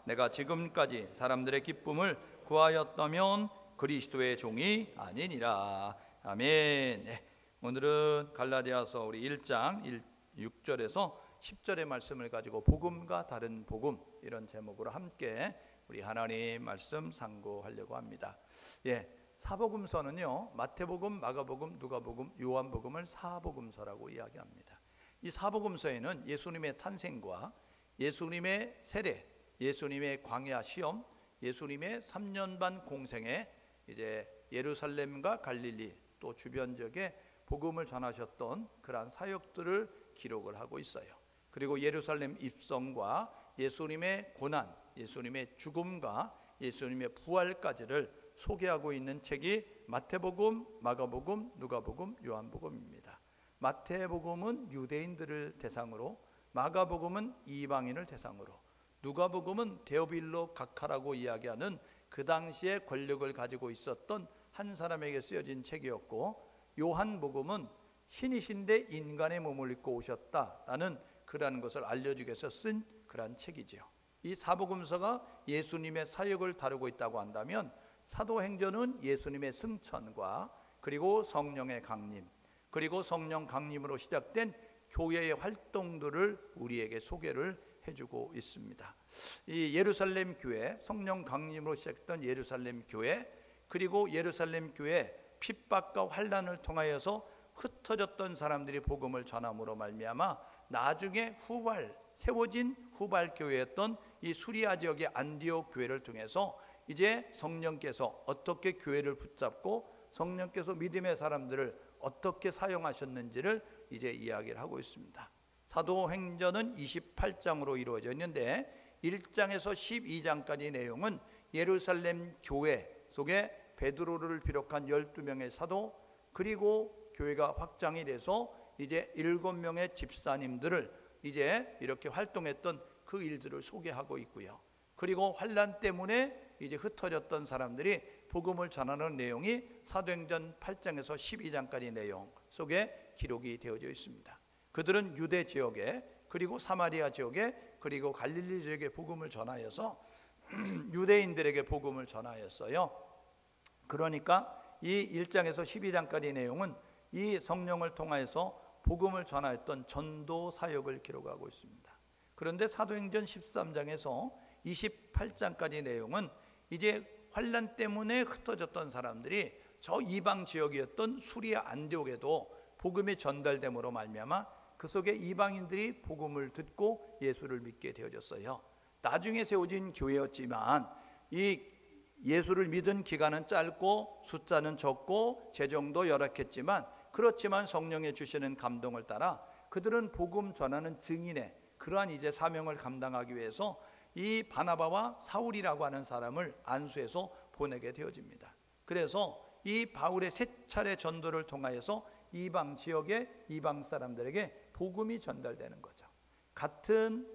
내가 지금까지 사람들의 기쁨을 구하였다면 그리스도의 종이 아니니라. 아멘. 네, 오늘은 갈라디아서 우리 1장 6절에서 10절의 말씀을 가지고 복음과 다른 복음, 이런 제목으로 함께 우리 하나님 말씀 상고하려고 합니다. 사복음서는요, 마태복음, 마가복음, 누가복음, 요한복음을 사복음서라고 이야기합니다. 이 사복음서에는 예수님의 탄생과 예수님의 세례, 예수님의 광야 시험, 예수님의 3년 반 공생에 이제 예루살렘과 갈릴리 또 주변 지역에 복음을 전하셨던 그러한 사역들을 기록을 하고 있어요. 그리고 예루살렘 입성과 예수님의 고난, 예수님의 죽음과 예수님의 부활까지를 소개하고 있는 책이 마태복음, 마가복음, 누가복음, 요한복음입니다. 마태복음은 유대인들을 대상으로, 마가복음은 이방인을 대상으로, 누가복음은 데오빌로 각하라고 이야기하는 그 당시에 권력을 가지고 있었던 한 사람에게 쓰여진 책이었고, 요한복음은 신이신데 인간의 몸을 입고 오셨다라는 그러한 것을 알려주기 위해서 쓴 그러한 책이지요. 이 사복음서가 예수님의 사역을 다루고 있다고 한다면, 사도행전은 예수님의 승천과 그리고 성령의 강림, 그리고 성령 강림으로 시작된 교회의 활동들을 우리에게 소개를 해주고 있습니다. 이 예루살렘 교회, 성령 강림으로 시작했던 예루살렘 교회, 그리고 예루살렘 교회 핍박과 환난을 통하여서 흩어졌던 사람들이 복음을 전함으로 말미암아 나중에 세워진 후발 교회였던 이 수리아 지역의 안디옥 교회를 통해서 이제 성령께서 어떻게 교회를 붙잡고 성령께서 믿음의 사람들을 어떻게 사용하셨는지를 이제 이야기를 하고 있습니다. 사도행전은 28장으로 이루어져 있는데 1장에서 12장까지 내용은 예루살렘 교회 속에 베드로를 비롯한 12명의 사도, 그리고 교회가 확장이 돼서 이제 7명의 집사님들을 이제 이렇게 활동했던 그 일들을 소개하고 있고요. 그리고 환난 때문에 이제 흩어졌던 사람들이 복음을 전하는 내용이 사도행전 8장에서 12장까지 내용 속에 기록이 되어져 있습니다. 그들은 유대 지역에, 그리고 사마리아 지역에, 그리고 갈릴리 지역에 복음을 전하여서 유대인들에게 복음을 전하였어요. 그러니까 이 1장에서 12장까지 내용은 이 성령을 통하여서 복음을 전하였던 전도 사역을 기록하고 있습니다. 그런데 사도행전 13장에서 28장까지 내용은 이제 환난 때문에 흩어졌던 사람들이 저 이방 지역이었던 수리아 안디옥에도 복음이 전달됨으로 말미암아 그 속에 이방인들이 복음을 듣고 예수를 믿게 되어졌어요. 나중에 세워진 교회였지만 이 예수를 믿은 기간은 짧고 숫자는 적고 재정도 열악했지만, 그렇지만 성령의 주시는 감동을 따라 그들은 복음 전하는 증인의 그러한 이제 사명을 감당하기 위해서 이 바나바와 사울이라고 하는 사람을 안수해서 보내게 되어집니다. 그래서 이 바울의 세 차례 전도를 통하여서 이방 지역의 이방 사람들에게 복음이 전달되는 거죠. 같은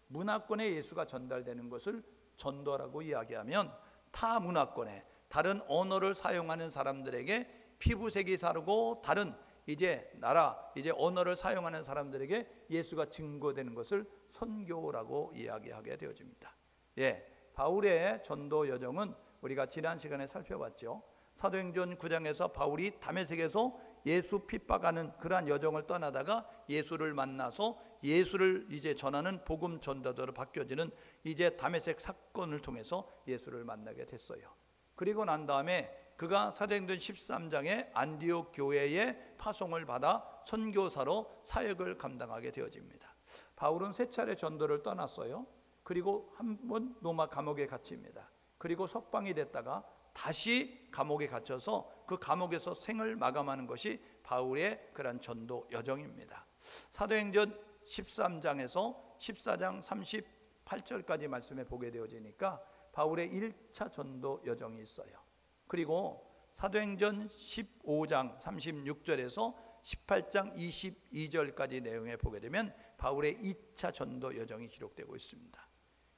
문화권의 예수가 전달되는 것을 전도라고 이야기하면, 타 문화권에 다른 언어를 사용하는 사람들에게, 피부색이 다르고 다른 이제 나라, 이제 언어를 사용하는 사람들에게 예수가 증거되는 것을 선교라고 이야기하게 되어집니다. 바울의 전도 여정은 우리가 지난 시간에 살펴봤죠. 사도행전 9장에서 바울이 다메섹에서 예수 핍박하는 그러한 여정을 떠나다가 예수를 만나서 예수를 이제 전하는 복음 전도자로 바뀌어지는 이제 다메섹 사건을 통해서 예수를 만나게 됐어요. 그리고 난 다음에 그가 사도행전 13장에 안디옥 교회의 파송을 받아 선교사로 사역을 감당하게 되어집니다. 바울은 세 차례 전도를 떠났어요. 그리고 한 번 로마 감옥에 갇힙니다. 그리고 석방이 됐다가 다시 감옥에 갇혀서 그 감옥에서 생을 마감하는 것이 바울의 그런 전도 여정입니다. 사도행전 13장에서 14장 38절까지 말씀에 보게 되어지니까 바울의 1차 전도 여정이 있어요. 그리고 사도행전 15장 36절에서 18장 22절까지 내용에 보게 되면 바울의 2차 전도 여정이 기록되고 있습니다.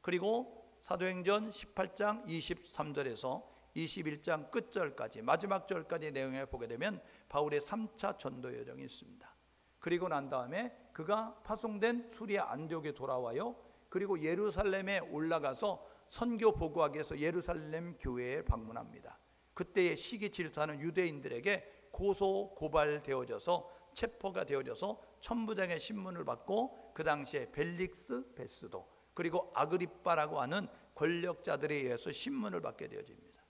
그리고 사도행전 18장 23절에서 21장 끝절까지, 마지막 절까지 내용에 보게 되면 바울의 3차 전도 여정이 있습니다. 그리고 난 다음에 그가 파송된 수리아 안디옥에 돌아와요. 그리고 예루살렘에 올라가서 선교 보고하기 위해서 예루살렘 교회에 방문합니다. 그때의 시기 질투하는 유대인들에게 고소 고발되어져서 체포가 되어져서 천부장의 신문을 받고 그 당시에 벨릭스 베스도 그리고 아그리빠라고 하는 권력자들에 의해서 신문을 받게 되어집니다.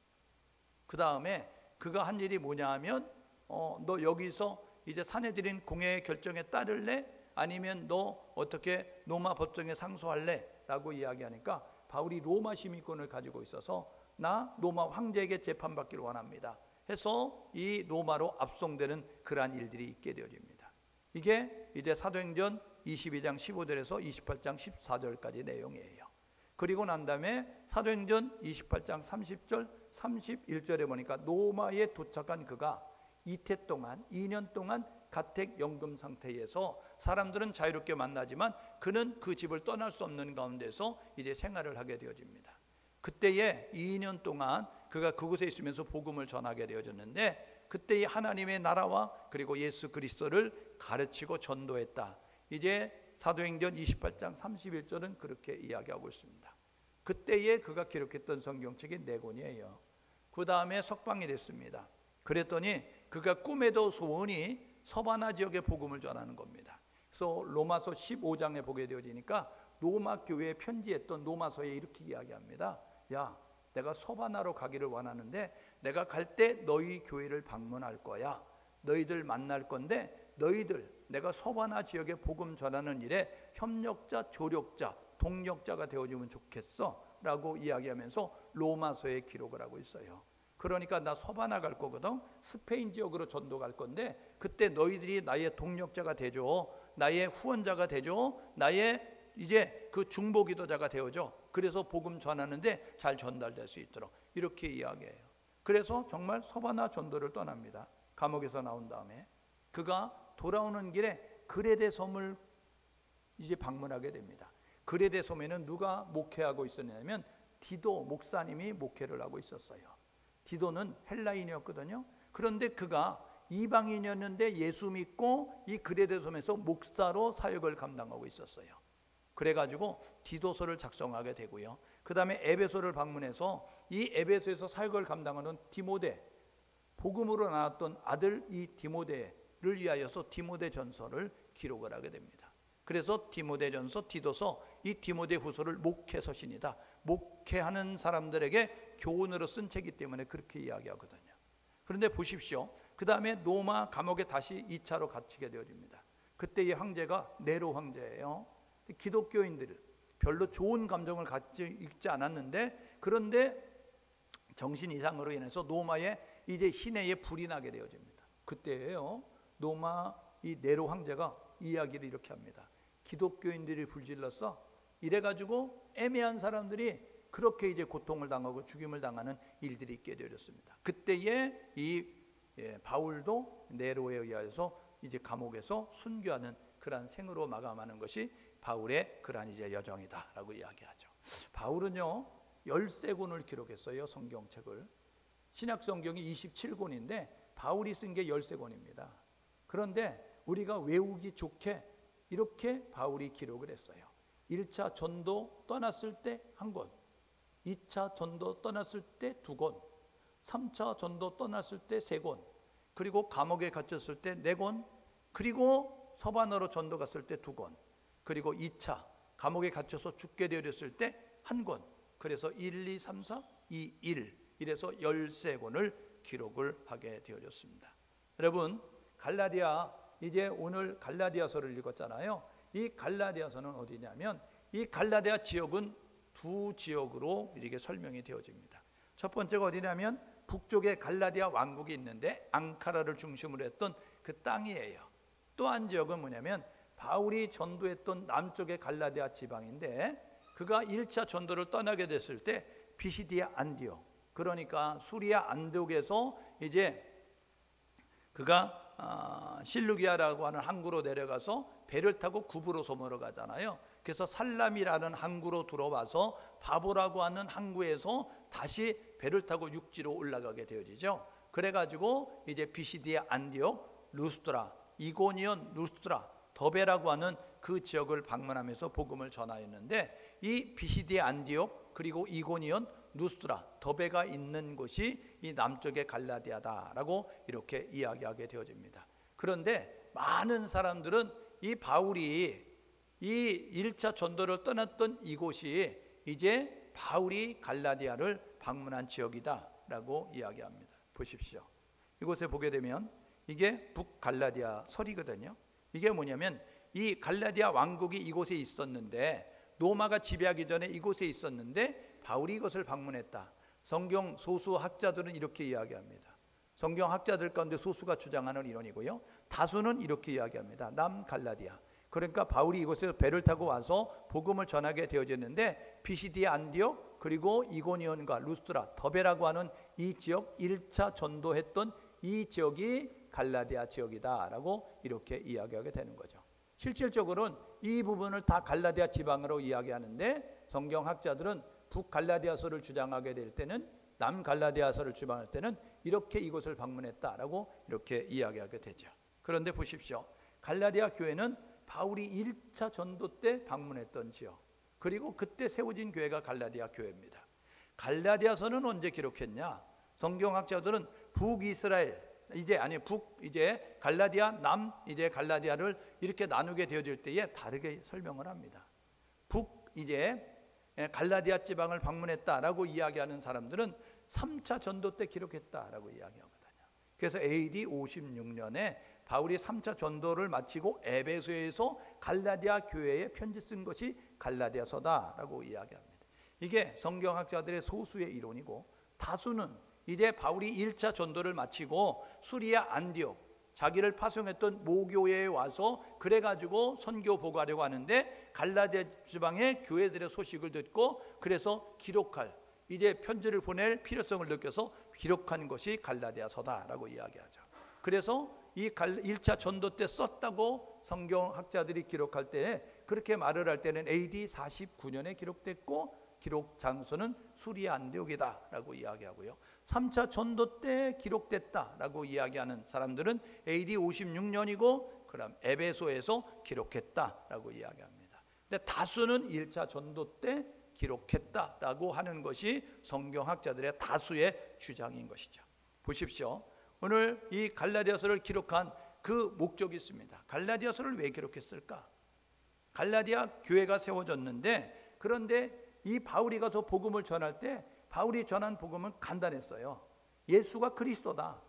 그 다음에 그가 한 일이 뭐냐 하면 너 여기서 이제 사내들인 공회의 결정에 따를래? 아니면 너 어떻게 로마 법정에 상소할래? 라고 이야기하니까 바울이 로마 시민권을 가지고 있어서 나 로마 황제에게 재판받기를 원합니다 해서 이 로마로 압송되는 그러한 일들이 있게 되어집니다. 이게 이제 사도행전 22장 15절에서 28장 14절까지 내용이에요. 그리고 난 다음에 사도행전 28장 30절 31절에 보니까 로마에 도착한 그가 이태 동안 2년 동안 가택 연금 상태에서 사람들은 자유롭게 만나지만 그는 그 집을 떠날 수 없는 가운데서 이제 생활을 하게 되어집니다. 그때에 2년 동안 그가 그곳에 있으면서 복음을 전하게 되어졌는데 그때의 하나님의 나라와 그리고 예수 그리스도를 가르치고 전도했다. 이제 사도행전 28장 31절은 그렇게 이야기하고 있습니다. 그때에 그가 기록했던 성경책이 4권이에요. 그 다음에 석방이 됐습니다. 그랬더니 그가 꿈에도 소원이 서바나 지역의 복음을 전하는 겁니다. 그래서 로마서 15장에 보게 되어지니까 로마 교회에 편지했던 로마서에 이렇게 이야기합니다. 야, 내가 서바나로 가기를 원하는데 내가 갈 때 너희 교회를 방문할 거야. 너희들 만날 건데 너희들 내가 서바나 지역에 복음 전하는 일에 협력자, 조력자, 동력자가 되어주면 좋겠어 라고 이야기하면서 로마서에 기록을 하고 있어요. 그러니까 나 서바나 갈 거거든. 스페인 지역으로 전도 갈 건데 그때 너희들이 나의 동력자가 되죠. 나의 후원자가 되죠. 나의 이제 그 중보기도자가 되어줘. 그래서 복음 전하는데 잘 전달될 수 있도록 이렇게 이야기해요. 그래서 정말 서바나 전도를 떠납니다. 감옥에서 나온 다음에 그가 돌아오는 길에 그레데 섬을 이제 방문하게 됩니다. 그레데 섬에는 누가 목회하고 있었냐면 디도 목사님이 목회를 하고 있었어요. 디도는 헬라인이었거든요. 그런데 그가 이방인이었는데 예수 믿고 이 그레데 섬에서 목사로 사역을 감당하고 있었어요. 그래가지고 디도서를 작성하게 되고요. 그 다음에 에베소를 방문해서 이 에베소에서 사역을 감당하는 디모데, 복음으로 나왔던 아들 이 디모데를 위하여서 디모데 전서를 기록을 하게 됩니다. 그래서 디모데 전서, 디도서, 이 디모데 후서를 목회 서신이다. 목회하는 사람들에게 교훈으로 쓴 책이기 때문에 그렇게 이야기하거든요. 그런데 보십시오. 그 다음에 로마 감옥에 다시 2차로 갇히게 되어집니다. 그때 이 황제가 네로 황제예요. 기독교인들 별로 좋은 감정을 갖지 있지 않았는데 그런데 정신 이상으로 인해서 로마에 이제 시내에 불이 나게 되어집니다. 그때예요. 로마 이 네로 황제가 이야기를 이렇게 합니다. 기독교인들이 불질렀어. 이래가지고 애매한 사람들이 그렇게 이제 고통을 당하고 죽임을 당하는 일들이 있게 되었습니다. 그때에 이 바울도 네로에 의하여서 이제 감옥에서 순교하는 그러한 생으로 마감하는 것이 바울의 그러한 이제 여정이다라고 이야기하죠. 바울은요 13권을 기록했어요. 성경책을. 신약 성경이 27권인데 바울이 쓴 게 13권입니다. 그런데 우리가 외우기 좋게 이렇게 바울이 기록을 했어요. 1차 전도 떠났을 때 1권, 2차 전도 떠났을 때 2권, 3차 전도 떠났을 때 3권, 그리고 감옥에 갇혔을 때 4권, 그리고 서바나로 전도 갔을 때 2권, 그리고 2차 감옥에 갇혀서 죽게 되었을 때 1권. 그래서 1, 2, 3, 4, 2, 1 이래서 13권을 기록을 하게 되어졌습니다. 여러분 갈라디아 이제 오늘 갈라디아서를 읽었잖아요. 이 갈라디아서는 어디냐면 이 갈라디아 지역은 2 지역으로 이렇게 설명이 되어집니다. 첫 번째가 어디냐면 북쪽에 갈라디아 왕국이 있는데 앙카라를 중심으로 했던 그 땅이에요. 또 한 지역은 뭐냐면 바울이 전도했던 남쪽의 갈라디아 지방인데 그가 1차 전도를 떠나게 됐을 때 비시디아 안디옥, 그러니까 수리아 안디옥에서 이제 그가 실루기아라고 하는 항구로 내려가서 배를 타고 구브로 섬으로 가잖아요. 그래서 살람이라는 항구로 들어와서 바보라고 하는 항구에서 다시 배를 타고 육지로 올라가게 되어지죠. 그래가지고 이제 비시디아 안디옥, 루스트라, 이고니온 루스트라, 더베라고 하는 그 지역을 방문하면서 복음을 전하였는데 이 비시디 안디옥 그리고 이고니온, 누스트라, 더베가 있는 곳이 이 남쪽의 갈라디아다라고 이렇게 이야기하게 되어집니다. 그런데 많은 사람들은 이 바울이 이 1차 전도를 떠났던 이곳이 이제 바울이 갈라디아를 방문한 지역이다라고 이야기합니다. 보십시오. 이곳에 보게 되면 이게 북갈라디아 설이거든요. 이게 뭐냐면 이 갈라디아 왕국이 이곳에 있었는데 로마가 지배하기 전에 이곳에 있었는데 바울이 이것을 방문했다. 성경 소수 학자들은 이렇게 이야기합니다. 성경 학자들 가운데 소수가 주장하는 이론이고요. 다수는 이렇게 이야기합니다. 남갈라디아. 그러니까 바울이 이곳에서 배를 타고 와서 복음을 전하게 되어졌는데 피시디아 안디옥 그리고 이고니온과 루스트라, 더베라고 하는 이 지역 1차 전도했던 이 지역이 갈라디아 지역이다라고 이렇게 이야기하게 되는 거죠. 실질적으로는 이 부분을 다 갈라디아 지방으로 이야기하는데 성경학자들은 북갈라디아서를 주장하게 될 때는 남갈라디아서를 주장할 때는 이렇게 이곳을 방문했다라고 이렇게 이야기하게 되죠. 그런데 보십시오. 갈라디아 교회는 바울이 1차 전도 때 방문했던 지역, 그리고 그때 세워진 교회가 갈라디아 교회입니다. 갈라디아서는 언제 기록했냐? 성경학자들은 북이스라엘 이제 갈라디아 남 이제 갈라디아를 이렇게 나누게 되어질 때에 다르게 설명을 합니다. 갈라디아 지방을 방문했다라고 이야기하는 사람들은 3차 전도 때 기록했다라고 이야기하거든요. 그래서 AD 56년에 바울이 3차 전도를 마치고 에베소에서 갈라디아 교회에 편지 쓴 것이 갈라디아서다라고 이야기합니다. 이게 성경학자들의 소수의 이론이고, 다수는 이제 바울이 1차 전도를 마치고 수리아 안디옥 자기를 파송했던 모교회에 와서 그래가지고 선교 보고하려고 하는데 갈라디아 지방의 교회들의 소식을 듣고 그래서 기록할 이제 편지를 보낼 필요성을 느껴서 기록한 것이 갈라디아서다라고 이야기하죠. 그래서 이 1차 전도 때 썼다고 성경학자들이 기록할 때 그렇게 말을 할 때는 AD 49년에 기록됐고 기록 장소는 수리아 안디옥이다라고 이야기하고요. 3차 전도 때 기록됐다라고 이야기하는 사람들은 AD 56년이고 그럼 에베소에서 기록했다라고 이야기합니다. 근데 다수는 1차 전도 때 기록했다라고 하는 것이 성경학자들의 다수의 주장인 것이죠. 보십시오. 오늘 이 갈라디아서를 기록한 그 목적이 있습니다. 갈라디아서를 왜 기록했을까? 갈라디아 교회가 세워졌는데, 그런데 이 바울이 가서 복음을 전할 때 바울이 전한 복음은 간단했어요. 예수가 그리스도다,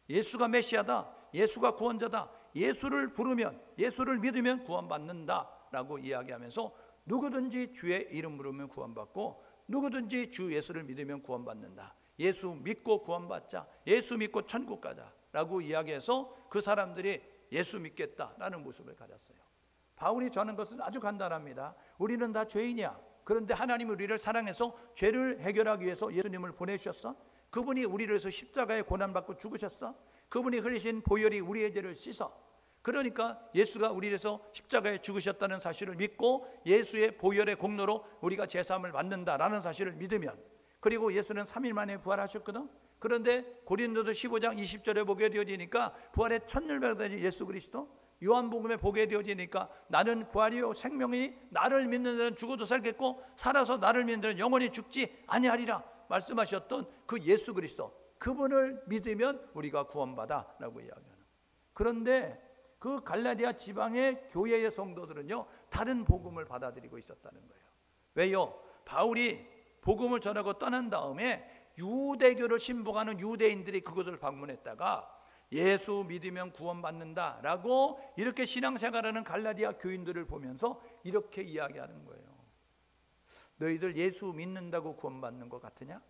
예수가 메시아다, 예수가 구원자다, 예수를 부르면 예수를 믿으면 구원받는다라고 이야기하면서 누구든지 주의 이름 부르면 구원받고 누구든지 주 예수를 믿으면 구원받는다, 예수 믿고 구원받자, 예수 믿고 천국 가자라고 이야기해서 그 사람들이 예수 믿겠다라는 모습을 가졌어요. 바울이 전한 것은 아주 간단합니다. 우리는 다 죄인이야. 그런데 하나님이 우리를 사랑해서 죄를 해결하기 위해서 예수님을 보내주셨어. 그분이 우리를 위해서 십자가에 고난받고 죽으셨어. 그분이 흘리신 보혈이 우리의 죄를 씻어. 그러니까 예수가 우리를 위해서 십자가에 죽으셨다는 사실을 믿고 예수의 보혈의 공로로 우리가 제사함을 받는다라는 사실을 믿으면, 그리고 예수는 3일 만에 부활하셨거든. 그런데 고린도서 15장 20절에 보게 되어지니까 부활의 첫일배가 예수 그리스도, 요한복음에 보게 되어지니까 나는 부활이요 생명이니 나를 믿는 자는 죽어도 살겠고 살아서 나를 믿는 자는 영원히 죽지 아니하리라 말씀하셨던 그 예수 그리스도, 그분을 믿으면 우리가 구원받아 라고 이야기하는. 그런데 그 갈라디아 지방의 교회의 성도들은요 다른 복음을 받아들이고 있었다는 거예요. 왜요? 바울이 복음을 전하고 떠난 다음에 유대교를 신봉하는 유대인들이 그곳을 방문했다가 예수 믿으면 구원받는다라고 이렇게 신앙생활하는 갈라디아 교인들을 보면서 이렇게 이야기하는 거예요. 너희들 예수 믿는다고 구원받는 것 같으냐?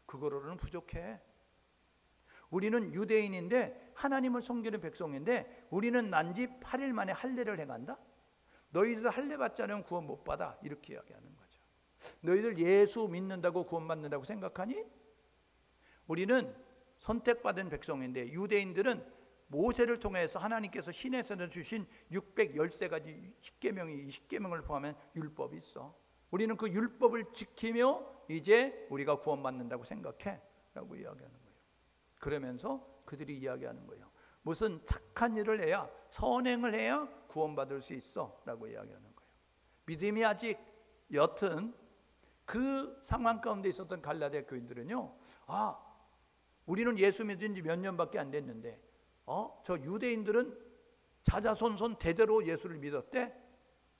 그거로는 부족해. 우리는 유대인인데 하나님을 섬기는 백성인데 우리는 난지 8일 만에 할례를 행한다? 너희들 할례 받지 않으면 구원 못 받아, 이렇게 이야기하는 거죠. 너희들 예수 믿는다고 구원받는다고 생각하니? 우리는 선택받은 백성인데 유대인들은 모세를 통해서 하나님께서 시내에서 주신 613가지 10계명이 20계명을 포함한 율법이 있어. 우리는 그 율법을 지키며 이제 우리가 구원받는다고 생각해 라고 이야기하는 거예요. 그러면서 그들이 이야기하는 거예요. 무슨 착한 일을 해야, 선행을 해야 구원받을 수 있어 라고 이야기하는 거예요. 믿음이 아직 여튼 그 상황 가운데 있었던 갈라디아 교인들은요, 우리는 예수 믿은 지 몇 년밖에 안 됐는데 저 유대인들은 자자손손 대대로 예수를 믿었대.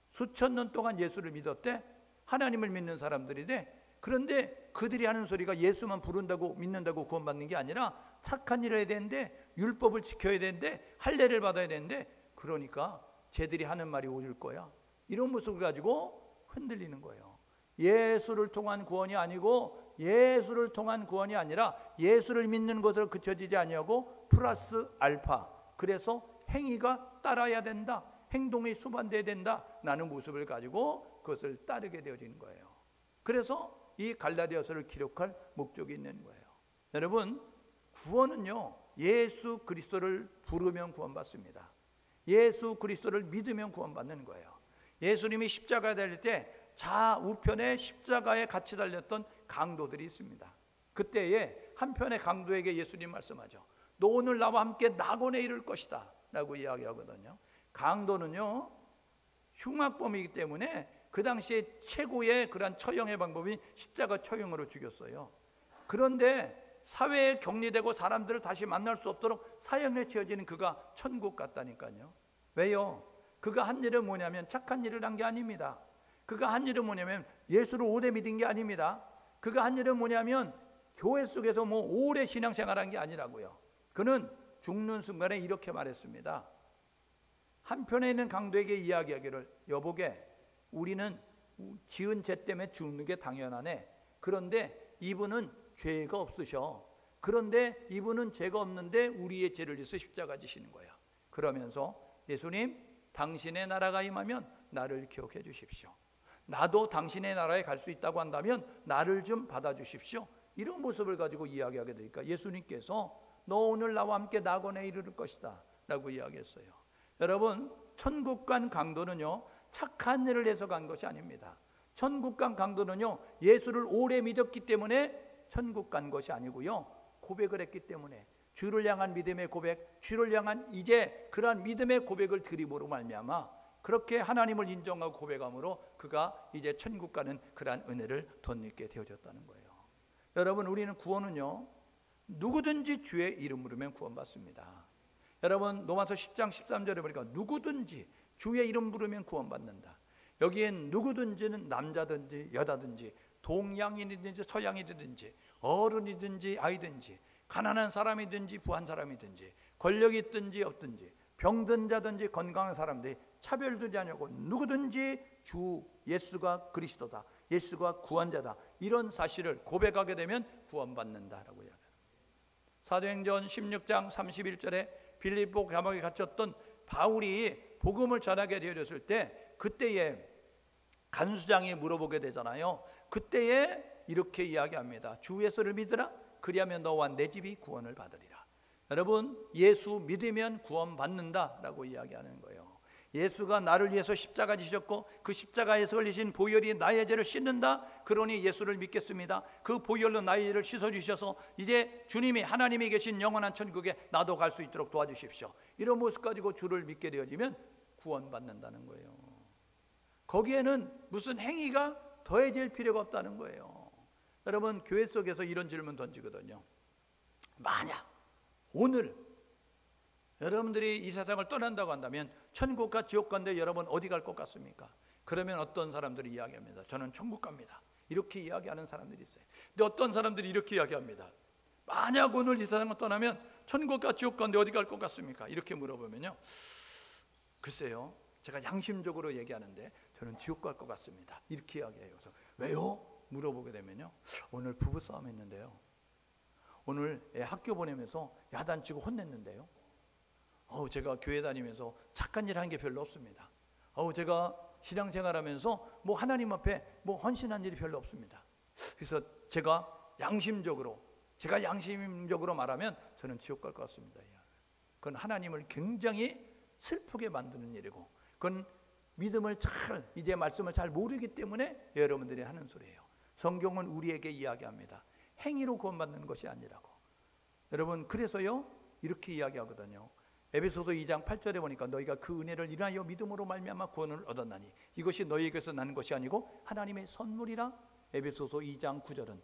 수천 년 동안 예수를 믿었대. 하나님을 믿는 사람들이래. 그런데 그들이 하는 소리가 예수만 부른다고 믿는다고 구원받는 게 아니라 착한 일을 해야 되는데, 율법을 지켜야 되는데, 할례를 받아야 되는데, 그러니까 쟤들이 하는 말이 오질 거야. 이런 모습을 가지고 흔들리는 거예요. 예수를 통한 구원이 아니고, 예수를 통한 구원이 아니라 예수를 믿는 것으로 그쳐지지 아니하고 플러스 알파. 그래서 행위가 따라야 된다, 행동이 수반돼야 된다 라는 모습을 가지고 그것을 따르게 되어지는 거예요. 그래서 이 갈라디아서를 기록할 목적이 있는 거예요. 여러분, 구원은요, 예수 그리스도를 부르면 구원받습니다. 예수 그리스도를 믿으면 구원받는 거예요. 예수님이 십자가에 달릴 때 좌우편에 십자가에 같이 달렸던 강도들이 있습니다. 그때에 한편의 강도에게 예수님 말씀하죠. 너 오늘 나와 함께 낙원에 이를 것이다 라고 이야기하거든요. 강도는요, 흉악범이기 때문에 그 당시에 최고의 그런 처형의 방법이 십자가 처형으로 죽였어요. 그런데 사회에 격리되고 사람들을 다시 만날 수 없도록 사형에 처해지는 그가 천국 갔다니까요. 왜요? 그가 한 일은 뭐냐면 착한 일을 한 게 아닙니다. 그가 한 일은 뭐냐면 예수를 오래 믿은 게 아닙니다. 그가 한 일은 뭐냐면 교회 속에서 뭐 오래 신앙생활한 게 아니라고요. 그는 죽는 순간에 이렇게 말했습니다. 한편에 있는 강도에게 이야기하기를, 여보게, 우리는 지은 죄 때문에 죽는 게 당연하네. 그런데 이분은 죄가 없으셔. 그런데 이분은 죄가 없는데 우리의 죄를 위해서 십자가 지시는 거야. 그러면서 예수님, 당신의 나라가 임하면 나를 기억해 주십시오. 나도 당신의 나라에 갈 수 있다고 한다면 나를 좀 받아주십시오. 이런 모습을 가지고 이야기하게 되니까 예수님께서 너 오늘 나와 함께 낙원에 이르를 것이다 라고 이야기했어요. 여러분, 천국 간 강도는요, 착한 일을 해서 간 것이 아닙니다. 천국 간 강도는요, 예수를 오래 믿었기 때문에 천국 간 것이 아니고요, 고백을 했기 때문에, 주를 향한 믿음의 고백, 주를 향한 이제 그러한 믿음의 고백을 드림으로 말미암아 그렇게 하나님을 인정하고 고백함으로 그가 이제 천국 가는 그러한 은혜를 덧입게 되어졌다는 거예요. 여러분, 우리는 구원은요, 누구든지 주의 이름 부르면 구원받습니다. 여러분, 로마서 10장 13절에 보니까 누구든지 주의 이름 부르면 구원받는다. 여기엔 누구든지는 남자든지 여자든지 동양인이든지 서양인이든지 어른이든지 아이든지 가난한 사람이든지 부한 사람이든지 권력이 있든지 없든지 병든 자든지 건강한 사람들이 차별두지 않냐고 누구든지 주 예수가 그리스도다, 예수가 구원자다, 이런 사실을 고백하게 되면 구원받는다라고 이야기합니다. 사도행전 16장 31절에 빌립보 감옥에 갇혔던 바울이 복음을 전하게 되어졌을 때 그때에 간수장이 물어보게 되잖아요. 그때에 이렇게 이야기합니다. 주 예수를 믿으라, 그리하면 너와 내 집이 구원을 받으리라. 여러분, 예수 믿으면 구원받는다라고 이야기하는 거예요. 예수가 나를 위해서 십자가 지셨고 그 십자가에서 흘리신 보혈이 나의 죄를 씻는다. 그러니 예수를 믿겠습니다. 그 보혈로 나의 죄를 씻어주셔서 이제 주님이 하나님이 계신 영원한 천국에 나도 갈 수 있도록 도와주십시오. 이런 모습 가지고 주를 믿게 되어지면 구원받는다는 거예요. 거기에는 무슨 행위가 더해질 필요가 없다는 거예요. 여러분, 교회 속에서 이런 질문 던지거든요. 만약 오늘 여러분들이 이 세상을 떠난다고 한다면 천국과 지옥 가운데 여러분 어디 갈 것 같습니까? 그러면 어떤 사람들이 이야기합니다. 저는 천국 갑니다. 이렇게 이야기하는 사람들이 있어요. 근데 어떤 사람들이 이렇게 이야기합니다. 만약 오늘 이 세상을 떠나면 천국과 지옥 가운데 어디 갈 것 같습니까? 이렇게 물어보면요, 글쎄요, 제가 양심적으로 얘기하는데 저는 지옥 갈 것 같습니다. 이렇게 이야기해요. 그래서 왜요? 물어보게 되면요, 오늘 부부싸움 했는데요, 오늘 애 학교 보내면서 야단치고 혼냈는데요, 제가 교회 다니면서 착한 일 한 게 별로 없습니다. 제가 신앙생활하면서 뭐 하나님 앞에 뭐 헌신한 일이 별로 없습니다. 그래서 제가 양심적으로 말하면 저는 지옥 갈 것 같습니다. 그건 하나님을 굉장히 슬프게 만드는 일이고, 그건 믿음을 이제 말씀을 잘 모르기 때문에 여러분들이 하는 소리예요. 성경은 우리에게 이야기합니다. 행위로 구원받는 것이 아니라고. 여러분, 그래서요, 이렇게 이야기하거든요. 에베소서 2장 8절에 보니까 너희가 그 은혜를 인하여 믿음으로 말미암아 구원을 얻었나니 이것이 너희에게서 나는 것이 아니고 하나님의 선물이라. 에베소서 2장 9절은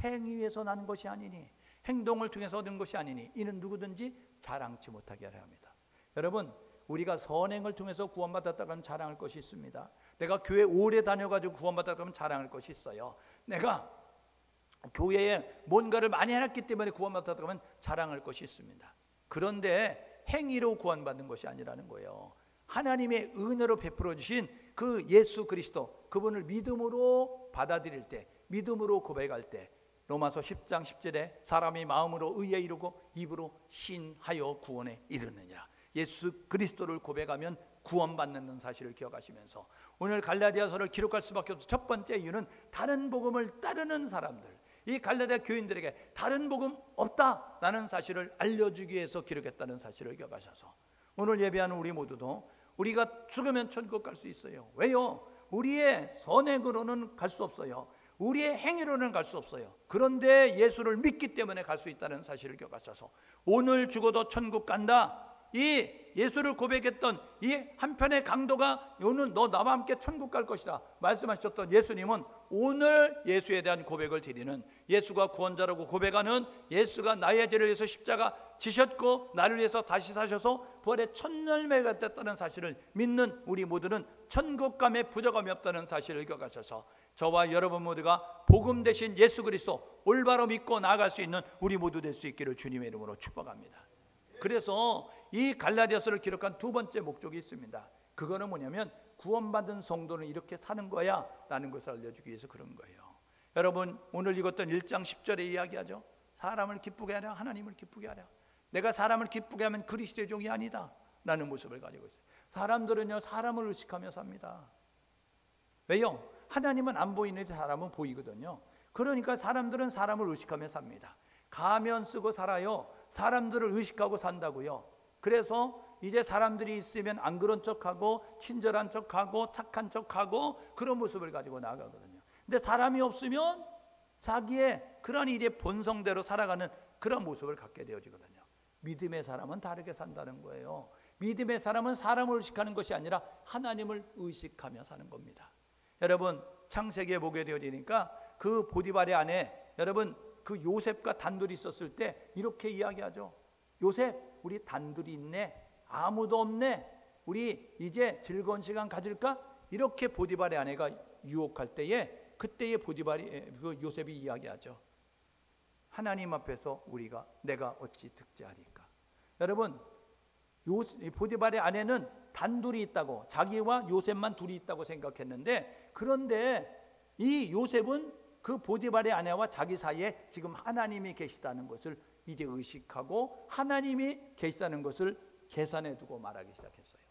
행위에서 나는 것이 아니니, 행동을 통해서 얻은 것이 아니니 이는 누구든지 자랑치 못하게 하려 합니다. 여러분, 우리가 선행을 통해서 구원받았다면 자랑할 것이 있습니다. 내가 교회 오래 다녀가지고 구원받았다면 자랑할 것이 있어요. 내가 교회에 뭔가를 많이 해놨기 때문에 구원받았다면 자랑할 것이 있습니다. 그런데 행위로 구원받는 것이 아니라는 거예요. 하나님의 은혜로 베풀어 주신 그 예수 그리스도, 그분을 믿음으로 받아들일 때, 믿음으로 고백할 때, 로마서 10장 10절에 사람이 마음으로 의에 이르고 입으로 신하여 구원에 이르느니라. 예수 그리스도를 고백하면 구원받는 사실을 기억하시면서 오늘 갈라디아서를 기록할 수밖에 없어. 첫 번째 이유는 다른 복음을 따르는 사람들, 이 갈라디아 교인들에게 다른 복음 없다라는 사실을 알려주기 위해서 기록했다는 사실을 기억하셔서 오늘 예배하는 우리 모두도 우리가 죽으면 천국 갈 수 있어요. 왜요? 우리의 선행으로는 갈 수 없어요. 우리의 행위로는 갈 수 없어요. 그런데 예수를 믿기 때문에 갈 수 있다는 사실을 기억하셔서 오늘 죽어도 천국 간다, 이 예수를 고백했던 이 한편의 강도가 오늘 너 나와 함께 천국 갈 것이다 말씀하셨던 예수님은 오늘 예수에 대한 고백을 드리는, 예수가 구원자라고 고백하는, 예수가 나의 죄를 위해서 십자가 지셨고 나를 위해서 다시 사셔서 부활의 첫 열매가 됐다는 사실을 믿는 우리 모두는 천국감에 부족함이 없다는 사실을 기억하셔서 저와 여러분 모두가 복음 대신 예수 그리스도 올바로 믿고 나아갈 수 있는 우리 모두 될 수 있기를 주님의 이름으로 축복합니다. 그래서 이 갈라디아서를 기록한 두 번째 목적이 있습니다. 그거는 뭐냐면 구원받은 성도는 이렇게 사는 거야 라는 것을 알려주기 위해서 그런 거예요. 여러분, 오늘 읽었던 1장 10절에 이야기하죠. 사람을 기쁘게 하랴, 하나님을 기쁘게 하랴. 내가 사람을 기쁘게 하면 그리스도의 종이 아니다 라는 모습을 가지고 있어요. 사람들은요, 사람을 의식하며 삽니다. 왜요? 하나님은 안 보이는데 사람은 보이거든요. 그러니까 사람들은 사람을 의식하며 삽니다. 가면 쓰고 살아요. 사람들을 의식하고 산다고요. 그래서 이제 사람들이 있으면 안 그런 척하고 친절한 척하고 착한 척하고 그런 모습을 가지고 나가거든요. 근데 사람이 없으면 자기의 그런 일의 본성대로 살아가는 그런 모습을 갖게 되어지거든요. 믿음의 사람은 다르게 산다는 거예요. 믿음의 사람은 사람을 의식하는 것이 아니라 하나님을 의식하며 사는 겁니다. 여러분, 창세기에 보게 되어지니까 그 보디발의 아내, 여러분 그 요셉과 단둘이 있었을 때 이렇게 이야기하죠. 요셉, 우리 단둘이 있네, 아무도 없네, 우리 이제 즐거운 시간 가질까? 이렇게 보디발의 아내가 유혹할 때에 그때의 보디발이, 그 요셉이 이야기하죠. 하나님 앞에서 내가 어찌 득제하리까? 여러분, 보디발의 아내는 단둘이 있다고, 자기와 요셉만 둘이 있다고 생각했는데, 그런데 이 요셉은 그 보디발의 아내와 자기 사이에 지금 하나님이 계시다는 것을 이제 의식하고 하나님이 계시다는 것을 계산해 두고 말하기 시작했어요.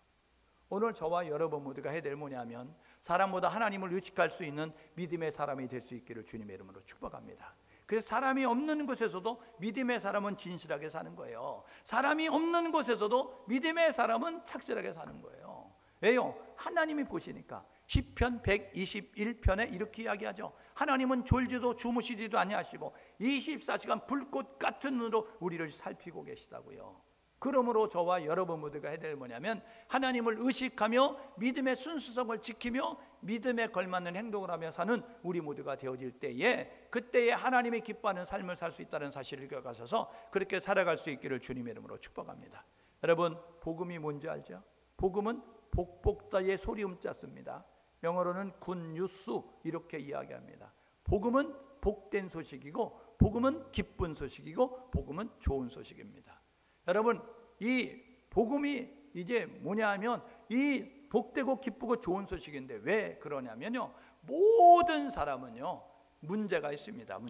오늘 저와 여러분 모두가 해야 될 뭐냐면 사람보다 하나님을 의식할 수 있는 믿음의 사람이 될 수 있기를 주님의 이름으로 축복합니다. 그래서 사람이 없는 곳에서도 믿음의 사람은 진실하게 사는 거예요. 사람이 없는 곳에서도 믿음의 사람은 착실하게 사는 거예요. 왜요? 하나님이 보시니까. 시편 121편에 이렇게 이야기하죠. 하나님은 졸지도 주무시지도 아니하시고 24시간 불꽃 같은 눈으로 우리를 살피고 계시다고요. 그러므로 저와 여러분 모두가 해야 될 뭐냐면 하나님을 의식하며 믿음의 순수성을 지키며 믿음에 걸맞는 행동을 하며 사는 우리 모두가 되어질 때에, 그때에 하나님이 기뻐하는 삶을 살 수 있다는 사실을 기억하셔서 그렇게 살아갈 수 있기를 주님의 이름으로 축복합니다. 여러분, 복음이 뭔지 알죠? 복음은 복복자의 소리음자 씁니다. 영어로는 굿뉴스 이렇게 이야기합니다. 복음은 복된 소식이고, 복음은 기쁜 소식이고, 복음은 좋은 소식입니다. 여러분, 이 복음이 이제 뭐냐 하면 이 복되고 기쁘고 좋은 소식인데 왜 그러냐면요, 모든 사람은요 문제가 있습니다.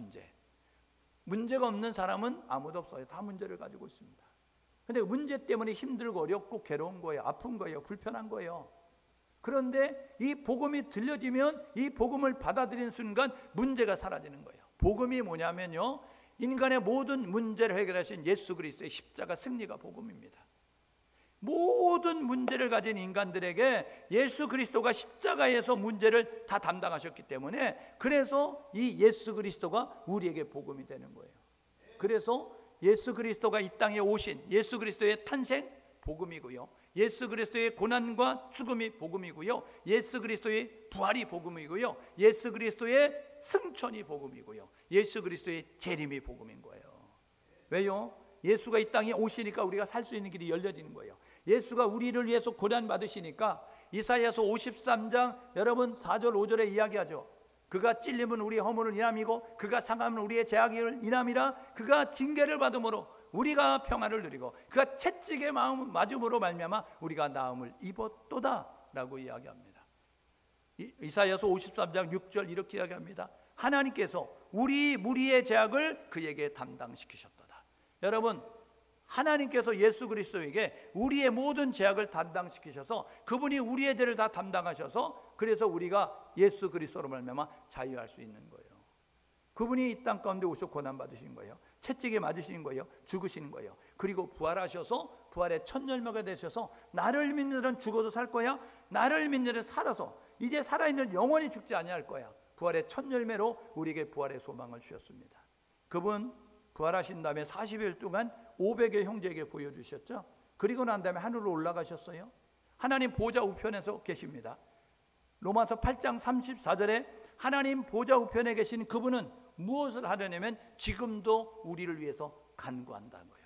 문제가 없는 사람은 아무도 없어요. 다 문제를 가지고 있습니다. 근데 문제 때문에 힘들고 어렵고 괴로운 거예요. 아픈 거예요. 불편한 거예요. 그런데 이 복음이 들려지면 이 복음을 받아들이는 순간 문제가 사라지는 거예요. 복음이 뭐냐면요, 인간의 모든 문제를 해결하신 예수 그리스도의 십자가 승리가 복음입니다. 모든 문제를 가진 인간들에게 예수 그리스도가 십자가에서 문제를 다 담당하셨기 때문에, 그래서 이 예수 그리스도가 우리에게 복음이 되는 거예요. 그래서 예수 그리스도가 이 땅에 오신 예수 그리스도의 탄생, 복음이고요, 예수 그리스도의 고난과 죽음이 복음이고요, 예수 그리스도의 부활이 복음이고요, 예수 그리스도의 승천이 복음이고요, 예수 그리스도의 재림이 복음인 거예요. 왜요? 예수가 이 땅에 오시니까 우리가 살 수 있는 길이 열려지는 거예요. 예수가 우리를 위해서 고난 받으시니까 이사야서 53장 여러분 4절 5절에 이야기하죠. 그가 찔림은 우리의 허물을 인함이고 그가 상함은 우리의 죄악을 인함이라. 그가 징계를 받음으로 우리가 평안을 누리고 그가 채찍의 마음 맞음으로 말미암아 우리가 나음을 입었도다 라고 이야기합니다. 이사야서 53장 6절 이렇게 이야기합니다. 하나님께서 우리 무리의 죄악을 그에게 담당시키셨도다. 여러분, 하나님께서 예수 그리스도에게 우리의 모든 죄악을 담당시키셔서 그분이 우리의 죄를 다 담당하셔서 그래서 우리가 예수 그리스도로 말미암아 자유할 수 있는 거예요. 그분이 이 땅 가운데 오셔 고난 받으신 거예요. 채찍에 맞으시는 거예요. 죽으시는 거예요. 그리고 부활하셔서 부활의 첫 열매가 되셔서 나를 믿는 자는 죽어도 살 거야. 나를 믿는 자는 살아서 이제 살아있는 영원히 죽지 아니할 거야. 부활의 첫 열매로 우리에게 부활의 소망을 주셨습니다. 그분 부활하신 다음에 40일 동안 500의 형제에게 보여주셨죠. 그리고 난 다음에 하늘로 올라가셨어요. 하나님 보좌 우편에서 계십니다. 로마서 8장 34절에 하나님 보좌 우편에 계신 그분은 무엇을 하려냐면 지금도 우리를 위해서 간구한다고요.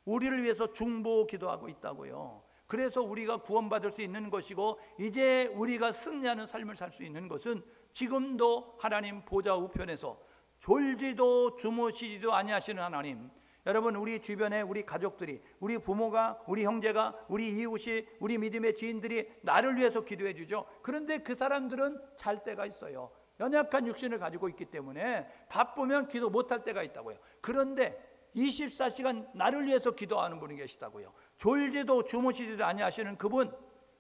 우리를 위해서 중보 기도하고 있다고요. 그래서 우리가 구원받을 수 있는 것이고 이제 우리가 승리하는 삶을 살 수 있는 것은 지금도 하나님 보좌 우편에서 졸지도 주무시지도 아니하시는 하나님, 여러분 우리 주변에 우리 가족들이, 우리 부모가, 우리 형제가, 우리 이웃이, 우리 믿음의 지인들이 나를 위해서 기도해 주죠. 그런데 그 사람들은 잘 때가 있어요. 연약한 육신을 가지고 있기 때문에 바쁘면 기도 못할 때가 있다고요. 그런데 24시간 나를 위해서 기도하는 분이 계시다고요. 졸지도 주무시지도 아니하시는 그분,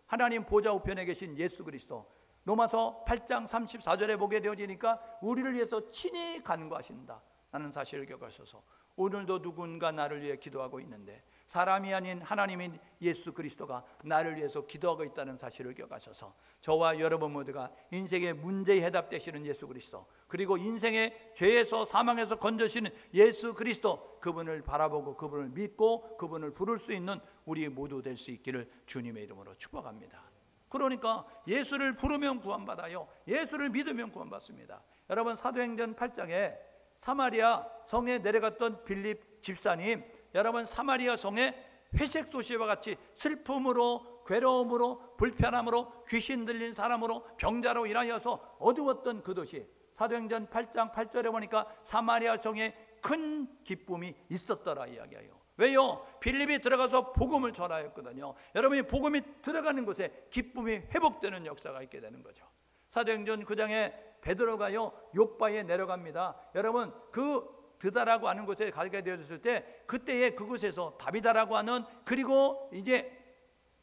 하나님 보좌 우편에 계신 예수 그리스도, 로마서 8장 34절에 보게 되어지니까 우리를 위해서 친히 간구하신다 라는 사실을 기억하셔서 오늘도 누군가 나를 위해 기도하고 있는데 사람이 아닌 하나님인 예수 그리스도가 나를 위해서 기도하고 있다는 사실을 기억하셔서 저와 여러분 모두가 인생의 문제에 해답되시는 예수 그리스도, 그리고 인생의 죄에서 사망에서 건져주시는 예수 그리스도, 그분을 바라보고 그분을 믿고 그분을 부를 수 있는 우리 모두 될 수 있기를 주님의 이름으로 축복합니다. 그러니까 예수를 부르면 구원받아요. 예수를 믿으면 구원받습니다. 여러분 사도행전 8장에 사마리아 성에 내려갔던 빌립 집사님, 여러분 사마리아 성에 회색 도시와 같이 슬픔으로, 괴로움으로, 불편함으로, 귀신 들린 사람으로, 병자로 인하여서 어두웠던 그 도시, 사도행전 8장 8절에 보니까 사마리아 성에 큰 기쁨이 있었더라 이야기해요. 왜요? 빌립이 들어가서 복음을 전하였거든요. 여러분이 복음이 들어가는 곳에 기쁨이 회복되는 역사가 있게 되는 거죠. 사도행전 9장에 베드로가요 욥바에 내려갑니다. 여러분 그 드다라고 하는 곳에 가게 되었을 때 그때에 그곳에서 다비다라고 하는, 그리고 이제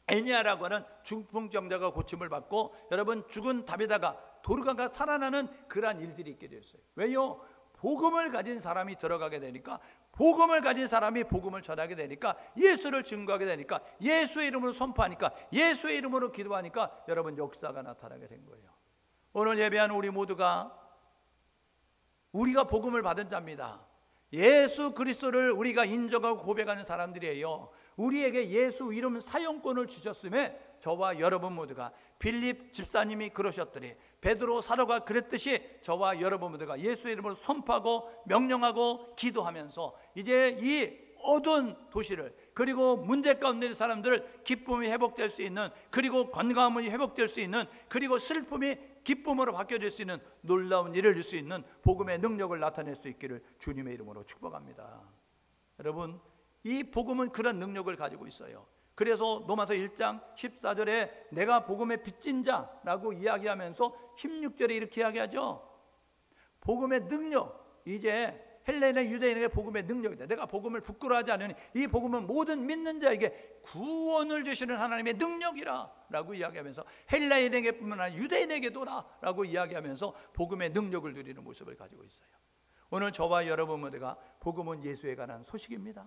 애니아라고 하는 중풍병자가 고침을 받고 여러분 죽은 다비다가 도르가가 살아나는 그러한 일들이 있게 되었어요. 왜요? 복음을 가진 사람이 들어가게 되니까, 복음을 가진 사람이 복음을 전하게 되니까, 예수를 증거하게 되니까, 예수의 이름으로 선포하니까, 예수의 이름으로 기도하니까 여러분 역사가 나타나게 된 거예요. 오늘 예배하는 우리 모두가 우리가 복음을 받은 자입니다. 예수 그리스도를 우리가 인정하고 고백하는 사람들이에요. 우리에게 예수 이름 사용권을 주셨음에 저와 여러분 모두가, 빌립 집사님이 그러셨더니 베드로 사도가 그랬듯이 저와 여러분 모두가 예수 이름으로 선포하고 명령하고 기도하면서 이제 이 어두운 도시를, 그리고 문제 가운데 있는 사람들을 기쁨이 회복될 수 있는, 그리고 건강함이 회복될 수 있는, 그리고 슬픔이 기쁨으로 바뀌어질 수 있는 놀라운 일을 줄 수 있는 복음의 능력을 나타낼 수 있기를 주님의 이름으로 축복합니다. 여러분 이 복음은 그런 능력을 가지고 있어요. 그래서 로마서 1장 14절에 내가 복음의 빚진 자라고 이야기하면서 16절에 이렇게 이야기하죠. 복음의 능력, 이제 헬레인의 유대인에게 복음의 능력이다. 내가 복음을 부끄러워하지 않으니 이 복음은 모든 믿는 자에게 구원을 주시는 하나님의 능력이라 라고 이야기하면서 헬레인에게뿐만 아니라 유대인에게도라 라고 이야기하면서 복음의 능력을 누리는 모습을 가지고 있어요. 오늘 저와 여러분 모두가 복음은 예수에 관한 소식입니다.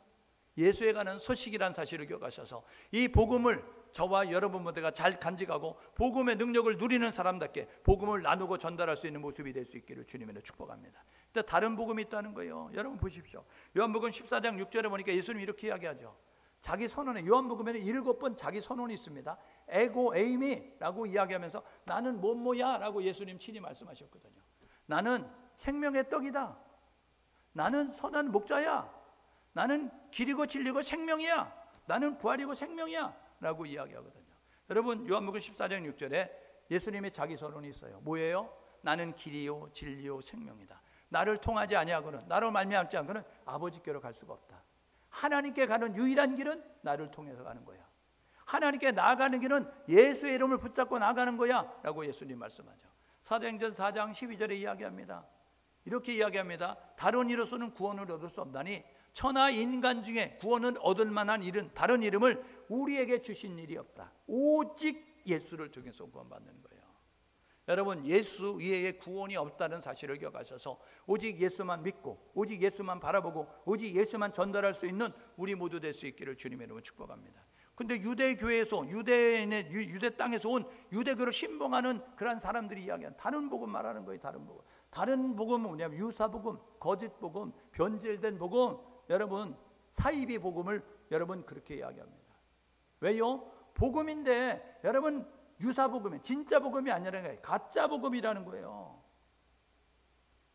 예수에 관한 소식이란 사실을 기억하셔서 이 복음을 저와 여러분 모두가 잘 간직하고 복음의 능력을 누리는 사람답게 복음을 나누고 전달할 수 있는 모습이 될 수 있기를 주님으로 축복합니다. 근데 다른 복음이 있다는 거예요. 여러분 보십시오. 요한복음 14장 6절에 보니까 예수님이 이렇게 이야기하죠. 자기 선언에 요한복음에는 7번 자기 선언이 있습니다. 에고 에이미라고 이야기하면서 나는 뭐뭐야 라고 예수님 친히 말씀하셨거든요. 나는 생명의 떡이다. 나는 선한 목자야. 나는 길이고 진리고 생명이야. 나는 부활이고 생명이야 라고 이야기하거든요. 여러분 요한복음 14장 6절에 예수님의 자기 선언이 있어요. 뭐예요? 나는 길이요 진리요 생명이다. 나를 통하지 아니하고는, 나로 말미암지 않고는 아버지께로 갈 수가 없다. 하나님께 가는 유일한 길은 나를 통해서 가는 거야. 하나님께 나아가는 길은 예수의 이름을 붙잡고 나아가는 거야 라고 예수님 말씀하죠. 사도행전 4장 12절에 이야기합니다. 이렇게 이야기합니다. 다른 이로서는 구원을 얻을 수 없나니 천하 인간 중에 구원을 얻을 만한 일은 다른 이름을 우리에게 주신 일이 없다. 오직 예수를 통해서 구원받는 거예요. 여러분 예수 외에 구원이 없다는 사실을 기억하셔서 오직 예수만 믿고 오직 예수만 바라보고 오직 예수만 전달할 수 있는 우리 모두 될 수 있기를 주님의 이름으로 축복합니다. 근데 유대교회에서 유대 땅에서 온 유대교를 신봉하는 그런 사람들이 이야기하는 다른 복음 말하는 거예요. 다른 복음. 다른 복음은 뭐냐면 유사복음, 거짓 복음, 변질된 복음, 여러분 사이비 복음을 여러분 그렇게 이야기합니다. 왜요? 복음인데 여러분 유사복음이 진짜 복음이 아니라는 거예요. 가짜 복음이라는 거예요.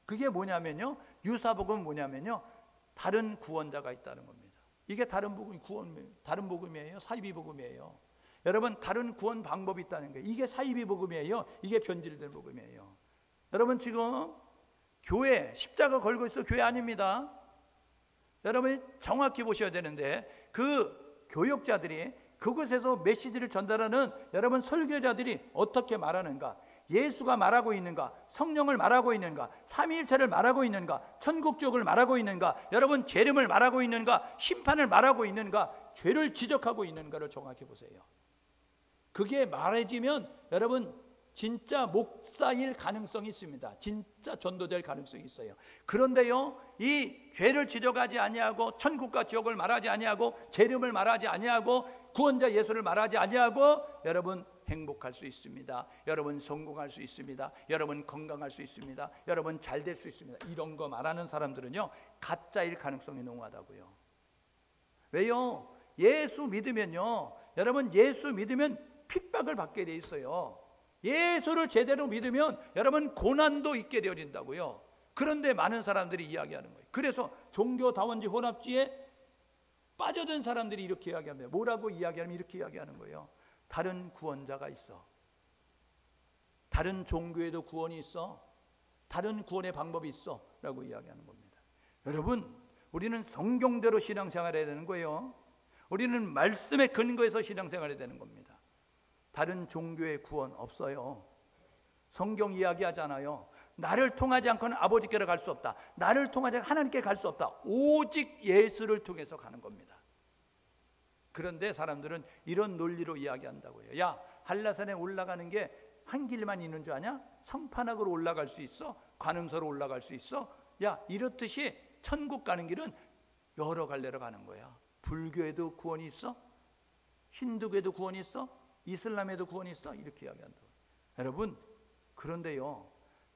그게 뭐냐면요, 유사복음은 뭐냐면요, 다른 구원자가 있다는 겁니다. 이게 다른 복음이 다른 복음이에요? 사이비 복음이에요? 여러분 다른 구원 방법이 있다는 거예요. 이게 사이비 복음이에요? 이게 변질된 복음이에요? 여러분 지금 교회 십자가 걸고 있어 교회 아닙니다. 여러분 정확히 보셔야 되는데 그 교역자들이 그곳에서 메시지를 전달하는 여러분 설교자들이 어떻게 말하는가, 예수가 말하고 있는가, 성령을 말하고 있는가, 삼위일체를 말하고 있는가, 천국적을 말하고 있는가, 여러분 재림을 말하고 있는가, 심판을 말하고 있는가, 죄를 지적하고 있는가를 정확히 보세요. 그게 말해지면 여러분 진짜 목사일 가능성이 있습니다. 진짜 전도될 가능성이 있어요. 그런데요, 이 죄를 지적하지 아니하고 천국과 지옥을 말하지 아니하고 재림을 말하지 아니하고 구원자 예수를 말하지 아니하고 여러분 행복할 수 있습니다. 여러분 성공할 수 있습니다. 여러분 건강할 수 있습니다. 여러분 잘 될 수 있습니다. 이런 거 말하는 사람들은요 가짜일 가능성이 농후하다고요. 왜요? 예수 믿으면요, 여러분 예수 믿으면 핍박을 받게 돼 있어요. 예수를 제대로 믿으면 여러분 고난도 있게 되어진다고요. 그런데 많은 사람들이 이야기하는 거예요. 그래서 종교다원지 혼합주의에 빠져든 사람들이 이렇게 이야기합니다. 뭐라고 이야기하면 이렇게 이야기하는 거예요. 다른 구원자가 있어. 다른 종교에도 구원이 있어. 다른 구원의 방법이 있어 라고 이야기하는 겁니다. 여러분 우리는 성경대로 신앙생활해야 되는 거예요. 우리는 말씀에 근거해서 신앙생활해야 되는 겁니다. 다른 종교의 구원 없어요. 성경 이야기하잖아요. 나를 통하지 않고는 아버지께로 갈 수 없다. 나를 통하지 않고 하나님께 갈 수 없다. 오직 예수를 통해서 가는 겁니다. 그런데 사람들은 이런 논리로 이야기한다고요. 야, 한라산에 올라가는 게 한 길만 있는 줄 아냐? 성판악으로 올라갈 수 있어? 관음서로 올라갈 수 있어? 야, 이렇듯이 천국 가는 길은 여러 갈래로 가는 거야. 불교에도 구원이 있어? 힌두교에도 구원이 있어? 이슬람에도 구원이 있어? 이렇게 이야기한다. 여러분 그런데요,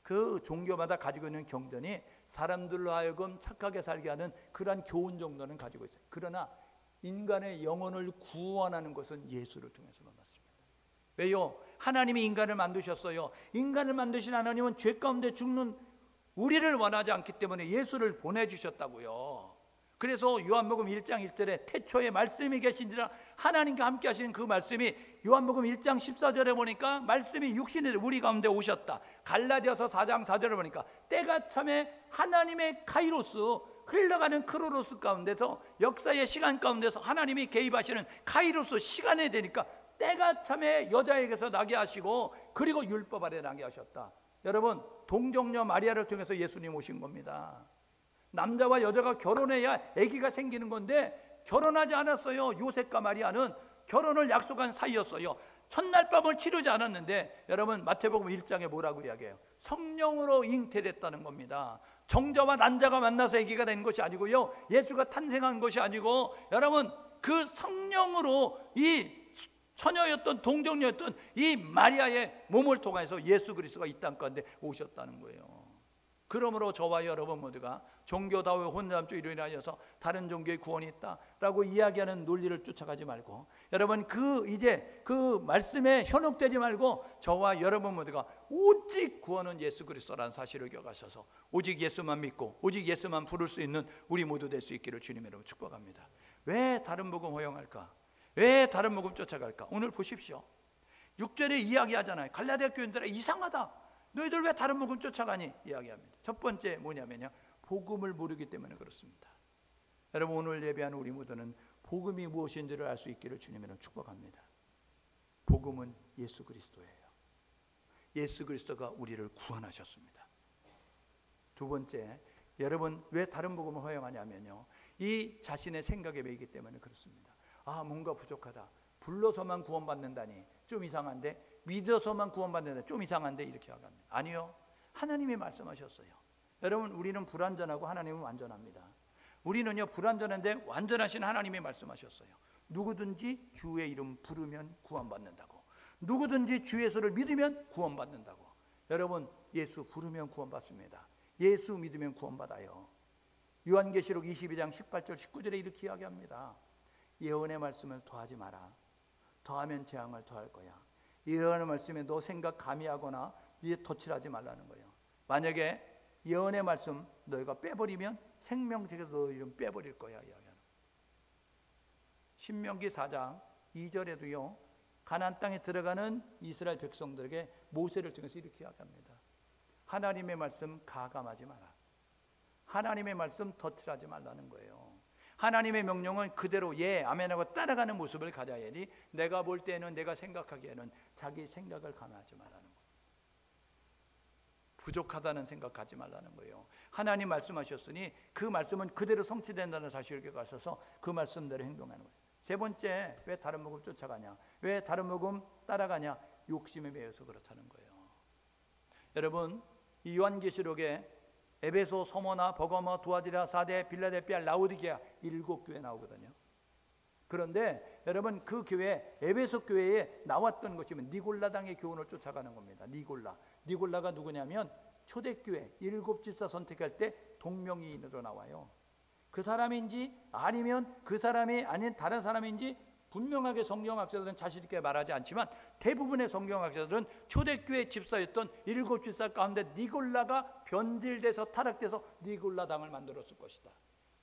그 종교마다 가지고 있는 경전이 사람들로 하여금 착하게 살게 하는 그러한 교훈 정도는 가지고 있어요. 그러나 인간의 영혼을 구원하는 것은 예수를 통해서만 맞습니다. 왜요? 하나님이 인간을 만드셨어요. 인간을 만드신 하나님은 죄 가운데 죽는 우리를 원하지 않기 때문에 예수를 보내주셨다고요. 그래서 요한복음 1장 1절에 태초에 말씀이 계신지라, 하나님과 함께 하시는 그 말씀이 요한복음 1장 14절에 보니까 말씀이 육신이 우리 가운데 오셨다. 갈라디아서 4장 4절에 보니까 때가 참에 하나님의 카이로스, 흘러가는 크로노스 가운데서 역사의 시간 가운데서 하나님이 개입하시는 카이로스 시간에 되니까 때가 참에 여자에게서 나게 하시고 그리고 율법 아래 나게 하셨다. 여러분 동정녀 마리아를 통해서 예수님 오신 겁니다. 남자와 여자가 결혼해야 아기가 생기는 건데 결혼하지 않았어요. 요셉과 마리아는 결혼을 약속한 사이였어요. 첫날 밤을 치르지 않았는데 여러분 마태복음 1장에 뭐라고 이야기해요? 성령으로 잉태됐다는 겁니다. 정자와 난자가 만나서 아기가 된 것이 아니고요, 예수가 탄생한 것이 아니고 여러분 그 성령으로 이 처녀였던 동정녀였던 이 마리아의 몸을 통해서 예수 그리스도가 이 땅 가운데 오셨다는 거예요. 그러므로 저와 여러분 모두가 종교다워 혼잡주의로 인하여서 다른 종교의 구원이 있다라고 이야기하는 논리를 쫓아가지 말고, 여러분 이제 그 말씀에 현혹되지 말고 저와 여러분 모두가 오직 구원은 예수 그리스도라는 사실을 기억하셔서 오직 예수만 믿고 오직 예수만 부를 수 있는 우리 모두 될 수 있기를 주님으로 축복합니다. 왜 다른 복음 허용할까? 왜 다른 복음 쫓아갈까? 오늘 보십시오. 6절에 이야기하잖아요. 갈라디아 교인들아, 이상하다, 너희들 왜 다른 복음 쫓아가니? 이야기합니다. 첫 번째 뭐냐면요, 복음을 모르기 때문에 그렇습니다. 여러분, 오늘 예배하는 우리 모두는 복음이 무엇인지를 알 수 있기를 주님으로 축복합니다. 복음은 예수 그리스도예요. 예수 그리스도가 우리를 구원하셨습니다. 두 번째, 여러분 왜 다른 복음을 허용하냐면요, 이 자신의 생각에 매이기 때문에 그렇습니다. 아, 뭔가 부족하다, 불러서만 구원받는다니 좀 이상한데, 믿어서만 구원받는다니 좀 이상한데, 이렇게 하갑니다. 아니요, 하나님이 말씀하셨어요. 여러분, 우리는 불완전하고 하나님은 완전합니다. 우리는요, 불완전한데 완전하신 하나님이 말씀하셨어요. 누구든지 주의 이름 부르면 구원받는다고, 누구든지 주 예수를 믿으면 구원받는다고. 여러분, 예수 부르면 구원받습니다. 예수 믿으면 구원받아요. 요한계시록 22장 18절 19절에 이렇게 이야기합니다. 예언의 말씀을 더하지 마라. 더하면 재앙을 더할 거야. 예언의 말씀에 너 생각 가미하거나 이제 덧칠하지 말라는 거예요. 만약에 예언의 말씀 너희가 빼버리면 생명책에서 너 이름 빼버릴 거야 이야기하는. 신명기 4장 2절에도요, 가나안 땅에 들어가는 이스라엘 백성들에게 모세를 통해서 이렇게 이야기합니다. 하나님의 말씀 가감하지 마라. 하나님의 말씀 덧칠하지 말라는 거예요. 하나님의 명령은 그대로 예, 아멘하고 따라가는 모습을 가져야지, 내가 볼 때는, 내가 생각하기에는 자기 생각을 가미하지 말라는 거예요. 부족하다는 생각 갖지 말라는 거예요. 하나님 말씀하셨으니 그 말씀은 그대로 성취된다는 사실을 기억하셔서 그 말씀대로 행동하는 거예요. 세 번째, 왜 다른 복음 쫓아가냐? 왜 다른 복음 따라가냐? 욕심에 매여서 그렇다는 거예요. 여러분, 이 요한계시록에 에베소, 서머나, 버가모, 두아디라, 사데, 빌라델피아, 라오디게아 7교회 나오거든요. 그런데 여러분, 그 교회, 에베소 교회에 나왔던 것이 니골라당의 교훈을 쫓아가는 겁니다. 니골라가 누구냐면 초대교회 7집사 선택할 때 동명이인으로 나와요. 그 사람인지 아니면 그 사람이 아닌 다른 사람인지 분명하게 성경학자들은 자신 있게 말하지 않지만, 대부분의 성경학자들은 초대교회 집사였던 7집사 가운데 니골라가 변질돼서 타락돼서 니골라당을 만들었을 것이다.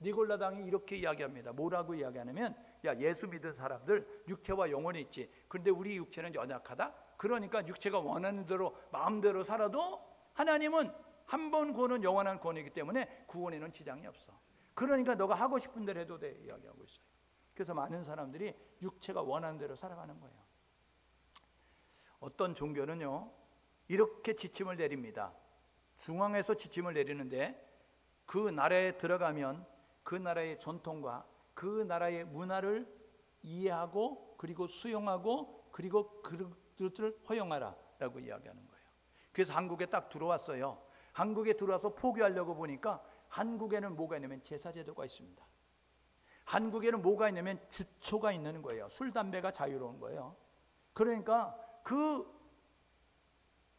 니골라당이 이렇게 이야기합니다. 뭐라고 이야기하냐면, 야, 예수 믿은 사람들 육체와 영혼이 있지, 그런데 우리 육체는 연약하다. 그러니까 육체가 원하는 대로 마음대로 살아도 하나님은 한 번 구원은 영원한 구원이기 때문에 구원에는 지장이 없어. 그러니까 너가 하고 싶은 대로 해도 돼, 이야기하고 있어요. 그래서 많은 사람들이 육체가 원하는 대로 살아가는 거예요. 어떤 종교는요, 이렇게 지침을 내립니다. 중앙에서 지침을 내리는데, 그 나라에 들어가면 그 나라의 전통과 그 나라의 문화를 이해하고 그리고 수용하고 그리고 그것들을 허용하라 라고 이야기하는 거예요. 그래서 한국에 딱 들어왔어요. 한국에 들어와서 포교하려고 보니까 한국에는 뭐가 있냐면 제사제도가 있습니다. 한국에는 뭐가 있냐면 주초가 있는 거예요. 술, 담배가 자유로운 거예요. 그러니까 그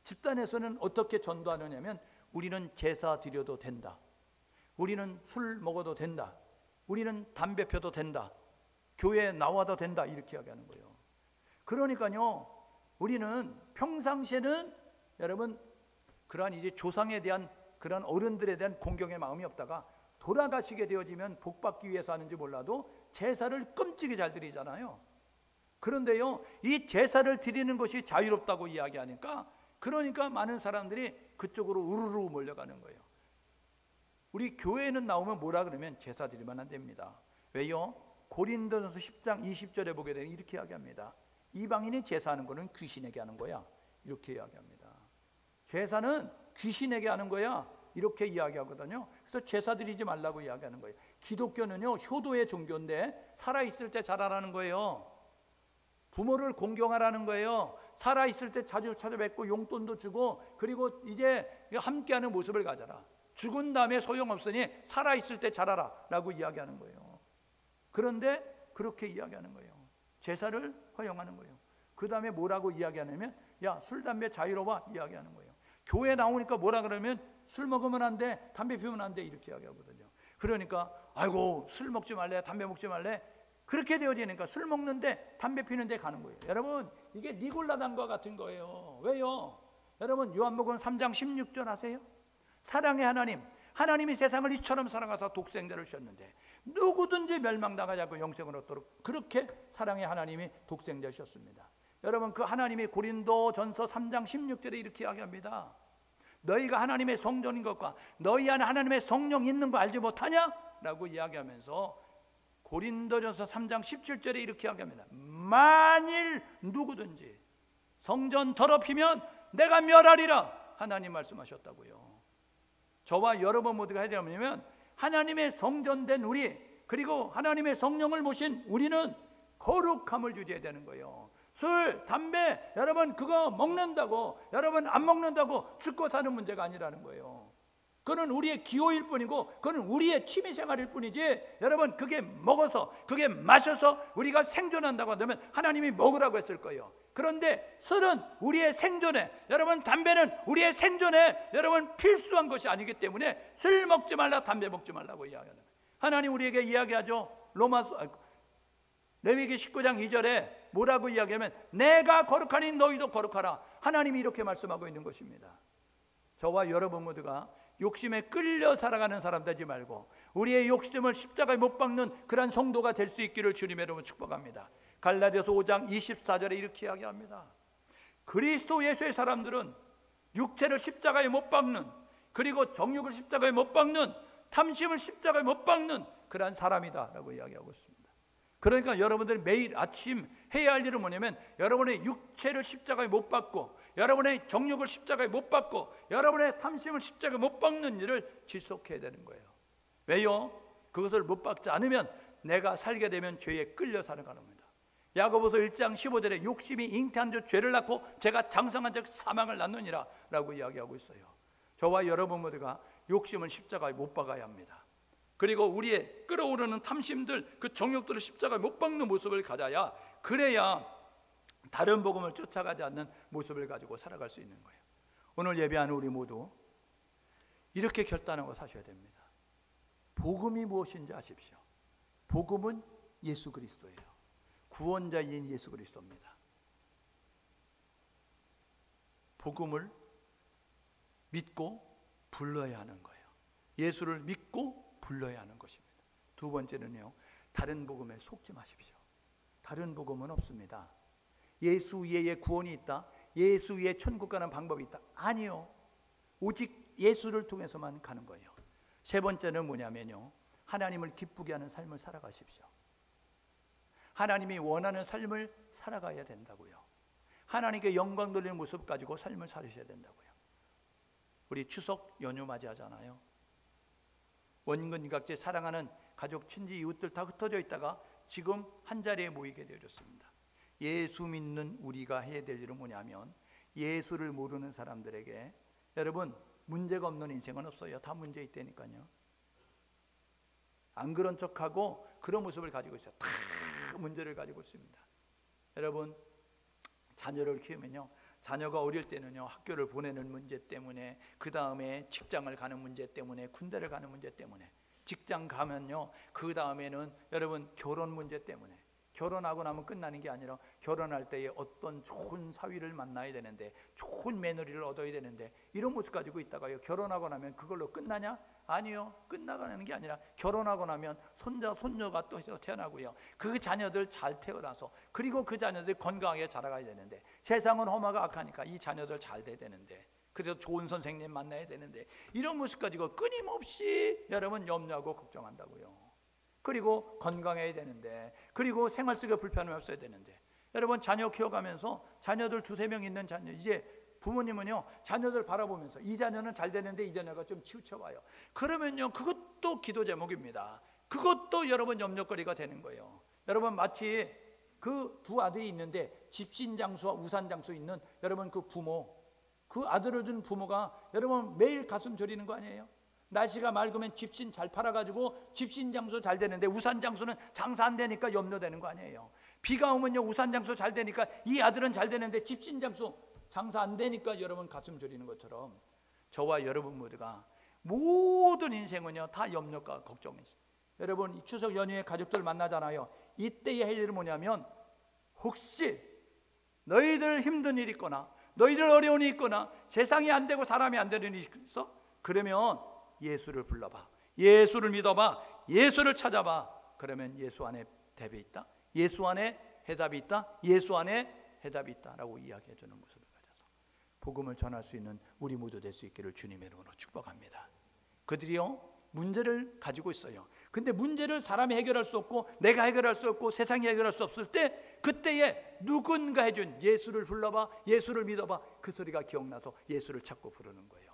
집단에서는 어떻게 전도하느냐면, 우리는 제사 드려도 된다. 우리는 술 먹어도 된다. 우리는 담배 펴도 된다. 교회에 나와도 된다. 이렇게 이야기하는 거예요. 그러니까요, 우리는 평상시에는 여러분 그러한 이제 조상에 대한 그런 어른들에 대한 공경의 마음이 없다가 돌아가시게 되어지면 복 받기 위해서 하는지 몰라도 제사를 끔찍이 잘 드리잖아요. 그런데요, 이 제사를 드리는 것이 자유롭다고 이야기하니까, 그러니까 많은 사람들이 그쪽으로 우르르 몰려가는 거예요. 우리 교회에는 나오면 뭐라 그러면 제사 드리면 안 됩니다. 왜요? 고린도전서 10장 20절에 보게 되면 이렇게 이야기합니다. 이방인이 제사하는 거는 귀신에게 하는 거야. 이렇게 이야기합니다. 제사는 귀신에게 하는 거야. 이렇게 이야기하거든요. 그래서 제사 드리지 말라고 이야기하는 거예요. 기독교는요, 효도의 종교인데 살아있을 때 잘하라는 거예요. 부모를 공경하라는 거예요. 살아있을 때 자주 찾아뵙고 용돈도 주고, 그리고 이제 함께하는 모습을 가져라. 죽은 다음에 소용없으니 살아있을 때 잘하라 라고 이야기하는 거예요. 그런데 그렇게 이야기하는 거예요. 제사를 허용하는 거예요. 그 다음에 뭐라고 이야기하냐면, 야, 술, 담배 자유로워 이야기하는 거예요. 교회 나오니까 뭐라 그러면 술 먹으면 안 돼, 담배 피우면 안 돼, 이렇게 이야기하거든요. 그러니까 아이고 술 먹지 말래, 담배 먹지 말래, 그렇게 되어지니까 술 먹는데 담배 피는데 가는 거예요. 여러분, 이게 니골라당과 같은 거예요. 왜요? 여러분, 요한복음 3장 16절 아세요? 사랑의 하나님, 하나님이 세상을 이처럼 사랑하사 독생자를 주셨는데 누구든지 멸망당하지 않고 영생을 얻도록 그렇게 사랑의 하나님이 독생자셨습니다. 여러분, 그 하나님이 고린도전서 3장 16절에 이렇게 이야기합니다. 너희가 하나님의 성전인 것과 너희 안에 하나님의 성령이 있는 거 알지 못하냐? 라고 이야기하면서 고린도전서 3장 17절에 이렇게 이야기합니다. 만일 누구든지 성전 더럽히면 내가 멸하리라, 하나님 말씀하셨다고요. 저와 여러분 모두가 해야 되면 하나님의 성전된 우리, 그리고 하나님의 성령을 모신 우리는 거룩함을 유지해야 되는 거예요. 술, 담배, 여러분 그거 먹는다고, 여러분 안 먹는다고 죽고 사는 문제가 아니라는 거예요. 그건 우리의 기호일 뿐이고, 그건 우리의 취미생활일 뿐이지, 여러분 그게 먹어서, 그게 마셔서 우리가 생존한다고 한다면 하나님이 먹으라고 했을 거예요. 그런데 술은 우리의 생존에, 여러분 담배는 우리의 생존에 여러분 필수한 것이 아니기 때문에 술 먹지 말라, 담배 먹지 말라고 이야기하는 거예요. 하나님 우리에게 이야기하죠. 레위기 19장 2절에 뭐라고 이야기하면 내가 거룩하니 너희도 거룩하라, 하나님이 이렇게 말씀하고 있는 것입니다. 저와 여러분 모두가 욕심에 끌려 살아가는 사람 되지 말고 우리의 욕심을 십자가에 못 박는 그런 성도가 될 수 있기를 주님의 이름으로 축복합니다. 갈라디아서 5장 24절에 이렇게 이야기합니다. 그리스도 예수의 사람들은 육체를 십자가에 못 박는, 그리고 정욕을 십자가에 못 박는, 탐심을 십자가에 못 박는 그러한 사람이다 라고 이야기하고 있습니다. 그러니까 여러분들이 매일 아침 해야 할 일은 뭐냐면 여러분의 육체를 십자가에 못 박고, 여러분의 정욕을 십자가에 못 박고, 여러분의 탐심을 십자가에 못 박는 일을 지속해야 되는 거예요. 왜요? 그것을 못 박지 않으면 내가 살게 되면 죄에 끌려 살아가는 겁니다. 야고보서 1장 15절에 욕심이 잉태한 즉 죄를 낳고 죄가 장성한 즉 사망을 낳느니라 라고 이야기하고 있어요. 저와 여러분 모두가 욕심을 십자가에 못 박아야 합니다. 그리고 우리의 끓어오르는 탐심들, 그 정욕들을 십자가에 못 박는 모습을 가져야, 그래야 다른 복음을 쫓아가지 않는 모습을 가지고 살아갈 수 있는 거예요. 오늘 예배하는 우리 모두 이렇게 결단하고 사셔야 됩니다. 복음이 무엇인지 아십시오. 복음은 예수 그리스도예요. 구원자인 예수 그리스도입니다. 복음을 믿고 불러야 하는 거예요. 예수를 믿고 불러야 하는 것입니다. 두 번째는요, 다른 복음에 속지 마십시오. 다른 복음은 없습니다. 예수 위에 구원이 있다, 예수 위에 천국 가는 방법이 있다, 아니요. 오직 예수를 통해서만 가는 거예요. 세 번째는 뭐냐면요, 하나님을 기쁘게 하는 삶을 살아가십시오. 하나님이 원하는 삶을 살아가야 된다고요. 하나님께 영광 돌리는 모습 가지고 삶을 살으셔야 된다고요. 우리 추석 연휴 맞이하잖아요. 원근각제 사랑하는 가족, 친지, 이웃들 다 흩어져 있다가 지금 한자리에 모이게 되어졌습니다. 예수 믿는 우리가 해야 될 일은 뭐냐면, 예수를 모르는 사람들에게, 여러분 문제가 없는 인생은 없어요. 다 문제 있다니까요. 안 그런 척하고 그런 모습을 가지고 있어요. 다 문제를 가지고 있습니다. 여러분, 자녀를 키우면요, 자녀가 어릴 때는요, 학교를 보내는 문제 때문에, 그 다음에 직장을 가는 문제 때문에, 군대를 가는 문제 때문에, 직장 가면요, 그 다음에는 여러분 결혼 문제 때문에, 결혼하고 나면 끝나는 게 아니라 결혼할 때에 어떤 좋은 사위를 만나야 되는데, 좋은 며느리를 얻어야 되는데, 이런 모습 가지고 있다가요, 결혼하고 나면 그걸로 끝나냐? 아니요. 끝나가는 게 아니라 결혼하고 나면 손자, 손녀가 또 태어나고요, 그 자녀들 잘 태어나서, 그리고 그 자녀들이 건강하게 자라가야 되는데, 세상은 험하고 악하니까 이 자녀들 잘 돼야 되는데, 그래서 좋은 선생님 만나야 되는데, 이런 모습 가지고 끊임없이 여러분 염려하고 걱정한다고요. 그리고 건강해야 되는데, 그리고 생활 속에 불편함이 없어야 되는데, 여러분 자녀 키워가면서 자녀들 2-3명 있는 자녀, 이제 부모님은요, 자녀들 바라보면서 이 자녀는 잘 되는데 이 자녀가 좀 치우쳐봐요. 그러면요, 그것도 기도 제목입니다. 그것도 여러분 염려거리가 되는 거예요. 여러분 마치 그 두 아들이 있는데 집신장수와 우산장수 있는 여러분 그 부모, 그 아들을 둔 부모가 여러분 매일 가슴 졸이는 거 아니에요? 날씨가 맑으면 집신 잘 팔아가지고 집신장수 잘 되는데 우산장수는 장사 안 되니까 염려되는 거 아니에요? 비가 오면요, 우산장수 잘 되니까 이 아들은 잘 되는데 집신장수 장사 안 되니까 여러분 가슴 졸이는 것처럼, 저와 여러분 모두가 모든 인생은요 다 염려과 걱정이 있어요. 여러분 이 추석 연휴에 가족들 만나잖아요. 이때에 할 일은 뭐냐면, 혹시 너희들 힘든 일이 있거나 너희들 어려운 일이 있거나 세상이 안 되고 사람이 안 되는 일이 있어? 그러면 예수를 불러봐, 예수를 믿어봐, 예수를 찾아봐. 그러면 예수 안에 답이 있다, 예수 안에 해답이 있다, 예수 안에 해답이 있다라고 이야기해 주는 모습을 가져서 복음을 전할 수 있는 우리 모두 될 수 있기를 주님의 이름으로 축복합니다. 그들이요 문제를 가지고 있어요. 근데 문제를 사람이 해결할 수 없고 내가 해결할 수 없고 세상이 해결할 수 없을 때, 그때에 누군가 해준 예수를 불러봐, 예수를 믿어봐, 그 소리가 기억나서 예수를 찾고 부르는 거예요.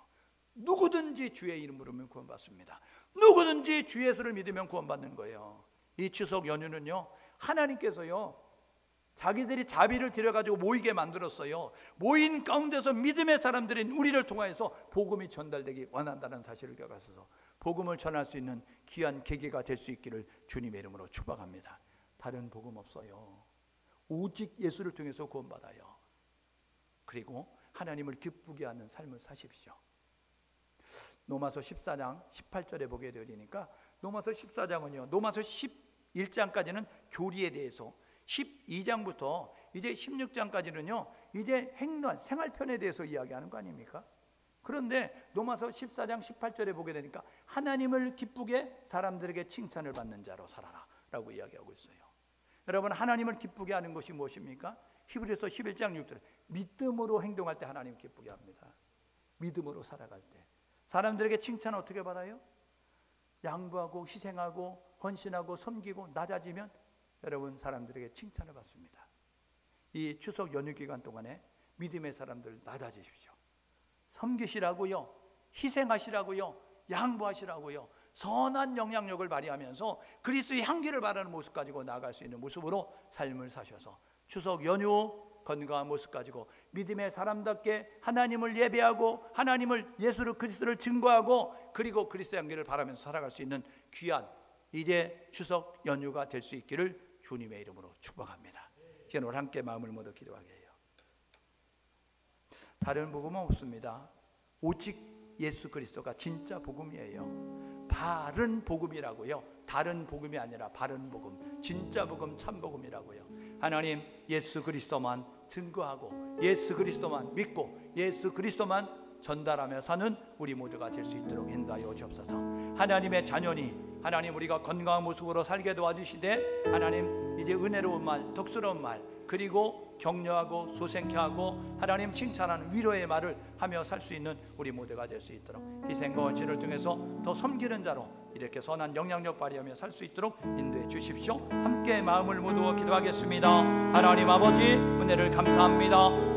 누구든지 주의 이름으로 부르면 구원받습니다. 누구든지 주 예수를 믿으면 구원받는 거예요. 이 추석 연휴는요 하나님께서요 자기들이 자비를 들여가지고 모이게 만들었어요. 모인 가운데서 믿음의 사람들인 우리를 통하여서 복음이 전달되기 원한다는 사실을 기억하셔서 복음을 전할 수 있는 귀한 계기가 될 수 있기를 주님의 이름으로 축복합니다. 다른 복음 없어요. 오직 예수를 통해서 구원받아요. 그리고 하나님을 기쁘게 하는 삶을 사십시오. 로마서 14장 18절에 보게 되니까, 로마서 14장은요 로마서 11장까지는 교리에 대해서, 12장부터 이제 16장까지는요 이제 행동, 생활편에 대해서 이야기하는 거 아닙니까? 그런데 로마서 14장 18절에 보게 되니까 하나님을 기쁘게 사람들에게 칭찬을 받는 자로 살아라 라고 이야기하고 있어요. 여러분 하나님을 기쁘게 하는 것이 무엇입니까? 히브리서 11장 6절, 믿음으로 행동할 때 하나님 기쁘게 합니다. 믿음으로 살아갈 때 사람들에게 칭찬을 어떻게 받아요? 양보하고 희생하고 헌신하고 섬기고 낮아지면 여러분 사람들에게 칭찬을 받습니다. 이 추석 연휴 기간 동안에 믿음의 사람들 낮아지십시오. 섬기시라고요, 희생하시라고요, 양보하시라고요, 선한 영향력을 발휘하면서 그리스도의 향기를 바라는 모습 가지고 나아갈 수 있는 모습으로 삶을 사셔서 추석 연휴 건강한 모습 가지고 믿음의 사람답게 하나님을 예배하고 하나님을, 예수를, 그리스도를 증거하고 그리고 그리스도의 향기를 바라면서 살아갈 수 있는 귀한 이제 추석 연휴가 될 수 있기를 주님의 이름으로 축복합니다. 이제 오늘 함께 마음을 모두 기도하게 해요. 다른 복음은 없습니다. 오직 예수 그리스도가 진짜 복음이에요. 바른 복음이라고요. 다른 복음이 아니라 바른 복음, 진짜 복음, 참 복음이라고요. 하나님 예수 그리스도만 증거하고 예수 그리스도만 믿고 예수 그리스도만 전달하며 사는 우리 모두가 될 수 있도록 인도하여 주옵소서. 하나님의 자녀니 하나님 우리가 건강한 모습으로 살게 도와주시되, 하나님 이제 은혜로운 말, 덕스러운 말, 그리고 격려하고 소생케 하고 하나님 칭찬하는 위로의 말을 하며 살 수 있는 우리 모두가 될 수 있도록 희생과 헌신을 통해서 더 섬기는 자로 이렇게 선한 영향력 발휘하며 살 수 있도록 인도해 주십시오. 함께 마음을 모두 기도하겠습니다. 하나님 아버지 은혜를 감사합니다.